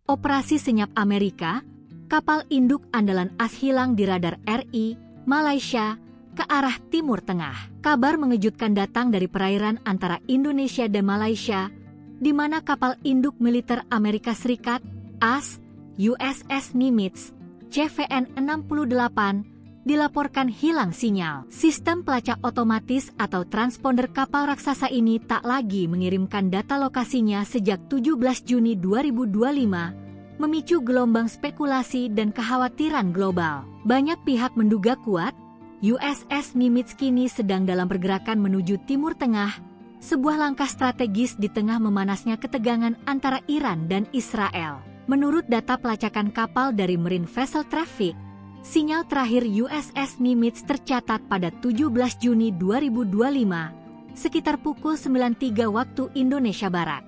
Operasi Senyap Amerika, kapal induk andalan AS hilang di radar RI, Malaysia, ke arah Timur Tengah. Kabar mengejutkan datang dari perairan antara Indonesia dan Malaysia, di mana kapal induk militer Amerika Serikat, AS, USS Nimitz, CVN-68, dilaporkan hilang sinyal. Sistem pelacak otomatis atau transponder kapal raksasa ini tak lagi mengirimkan data lokasinya sejak 17 Juni 2025, memicu gelombang spekulasi dan kekhawatiran global. Banyak pihak menduga kuat, USS Nimitz kini sedang dalam pergerakan menuju Timur Tengah, sebuah langkah strategis di tengah memanasnya ketegangan antara Iran dan Israel. Menurut data pelacakan kapal dari Marine Vessel Traffic, sinyal terakhir USS Nimitz tercatat pada 17 Juni 2025, sekitar pukul 9.03 waktu Indonesia Barat.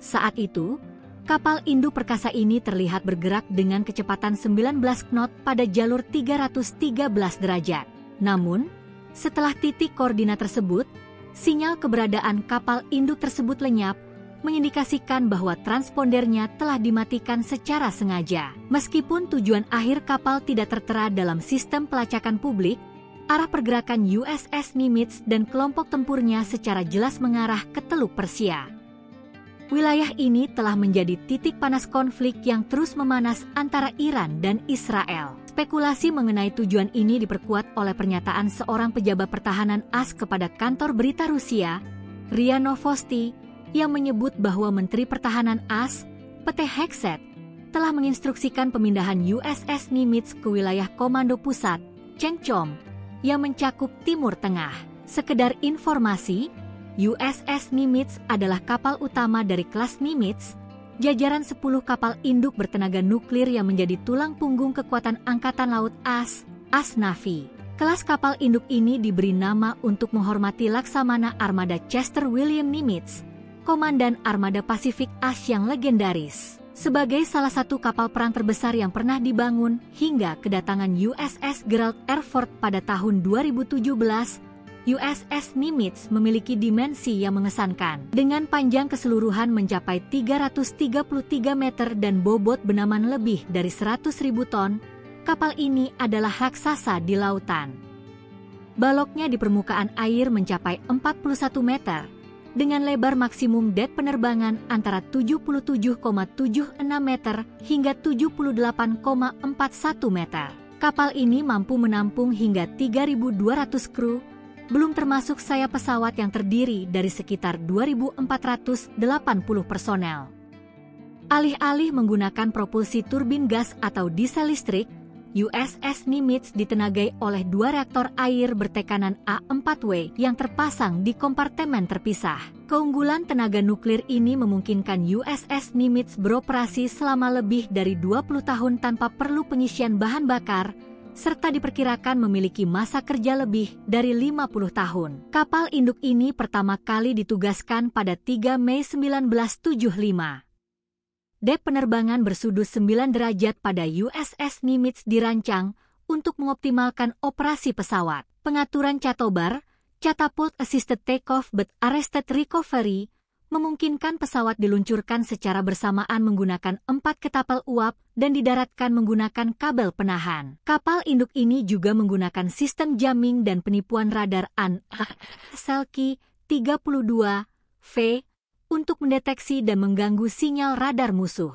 Saat itu, kapal induk perkasa ini terlihat bergerak dengan kecepatan 19 knot pada jalur 313 derajat. Namun, setelah titik koordinat tersebut, sinyal keberadaan kapal induk tersebut lenyap, mengindikasikan bahwa transpondernya telah dimatikan secara sengaja. Meskipun tujuan akhir kapal tidak tertera dalam sistem pelacakan publik, arah pergerakan USS Nimitz dan kelompok tempurnya secara jelas mengarah ke Teluk Persia. Wilayah ini telah menjadi titik panas konflik yang terus memanas antara Iran dan Israel. Spekulasi mengenai tujuan ini diperkuat oleh pernyataan seorang pejabat pertahanan AS kepada kantor berita Rusia, RIA Novosti, yang menyebut bahwa Menteri Pertahanan AS, PT Hekset, telah menginstruksikan pemindahan USS Nimitz ke wilayah Komando Pusat, Chengchom, yang mencakup Timur Tengah. Sekedar informasi, USS Nimitz adalah kapal utama dari kelas Nimitz, jajaran 10 kapal induk bertenaga nuklir yang menjadi tulang punggung kekuatan Angkatan Laut AS, AS Navy. Kelas kapal induk ini diberi nama untuk menghormati Laksamana Armada Chester William Nimitz, Komandan Armada Pasifik AS yang legendaris. Sebagai salah satu kapal perang terbesar yang pernah dibangun hingga kedatangan USS Gerald R. Ford pada tahun 2017, USS Nimitz memiliki dimensi yang mengesankan. Dengan panjang keseluruhan mencapai 333 meter dan bobot benaman lebih dari 100.000 ton, kapal ini adalah raksasa di lautan. Baloknya di permukaan air mencapai 41 meter, dengan lebar maksimum dek penerbangan antara 77,76 meter hingga 78,41 meter. Kapal ini mampu menampung hingga 3.200 kru, belum termasuk sayap pesawat yang terdiri dari sekitar 2.480 personel. Alih-alih menggunakan propulsi turbin gas atau diesel listrik, USS Nimitz ditenagai oleh 2 reaktor air bertekanan A4W yang terpasang di kompartemen terpisah. Keunggulan tenaga nuklir ini memungkinkan USS Nimitz beroperasi selama lebih dari 20 tahun tanpa perlu pengisian bahan bakar, serta diperkirakan memiliki masa kerja lebih dari 50 tahun. Kapal induk ini pertama kali ditugaskan pada 3 Mei 1975. Dek penerbangan bersudut 9 derajat pada USS Nimitz dirancang untuk mengoptimalkan operasi pesawat. Pengaturan CATOBAR, Catapult Assisted Takeoff but Arrested Recovery, memungkinkan pesawat diluncurkan secara bersamaan menggunakan 4 ketapel uap dan didaratkan menggunakan kabel penahan. Kapal induk ini juga menggunakan sistem jamming dan penipuan radar AN/SELKI 32V untuk mendeteksi dan mengganggu sinyal radar musuh.